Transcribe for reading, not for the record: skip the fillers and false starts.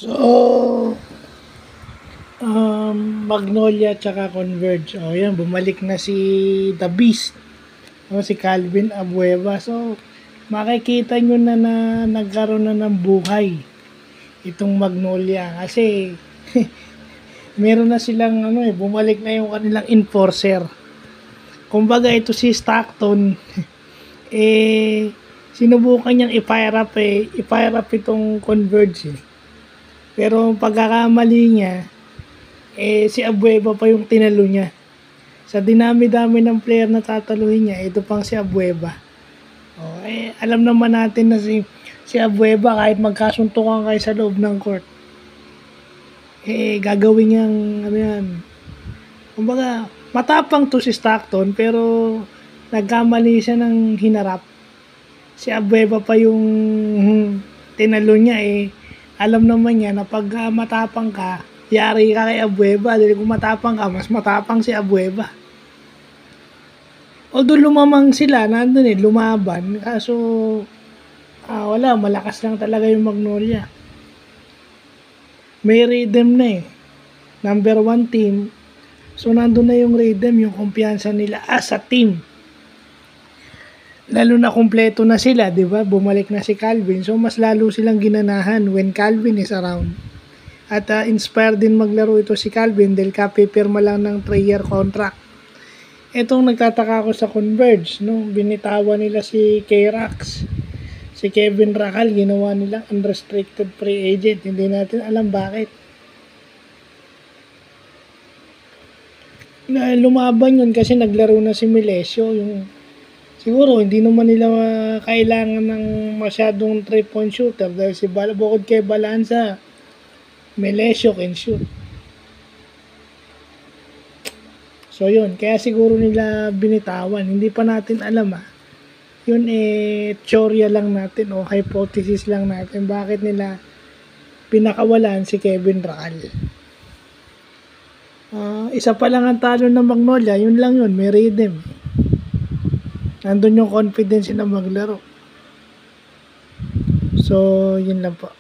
So, Magnolia tsaka Converge. O yan, bumalik na si The Beast. O, si Calvin Abueva. So, makikita nyo na nagkaroon na ng buhay itong Magnolia. Kasi, meron na silang, bumalik na yung kanilang enforcer. Kumbaga, ito si Stockton, sinubukan niyang i-fire up itong Converge. Pero pagkakamali niya, si Abueva pa yung tinalo niya. Sa dinami-dami ng player na tataluhin niya, ito pang si Abueva. Alam naman natin na si Abueva, kahit magkasuntukan kayo sa loob ng court, gagawin niyang, kumbaga, matapang to si Stockton, pero nagkamali siya ng hinarap. Si Abueva pa yung tinalo niya. Alam naman niya na pag matapang ka, yari ka kay Abueva. Dahil kung matapang ka, mas matapang si Abueva. Although lumamang sila, nandun lumaban. Kaso, wala, malakas lang talaga yung Magnolia. May rhythm na Number 1 team. So, nandun na yung rhythm, yung kumpiyansa nila as a team. Lalo na kumpleto na sila, di ba? Bumalik na si Calvin. So, mas lalo silang ginanahan when Calvin is around. At inspired din maglaro ito si Calvin dahil kapipirma lang ng 3-year contract. Itong nagtataka ko sa Converge, no? Binitawan nila si K-Rax. Si Kevin Racal, ginawa nilang unrestricted free agent. Hindi natin alam bakit. Lumaban yun kasi naglaro na si Melesio. Siguro hindi naman nila kailangan ng masyadong 3-point shooter dahil si bukod kay Balanza, Melesio can shoot. So yun, kaya siguro nila binitawan. Hindi pa natin alam Yun teorya lang natin o hypothesis lang natin bakit nila pinakawalan si Kevin Racal. Isa pa lang ang talo ng Magnolia, yun lang yun, may rhythm. Nandun yung confidence na maglaro. So, yun lang po.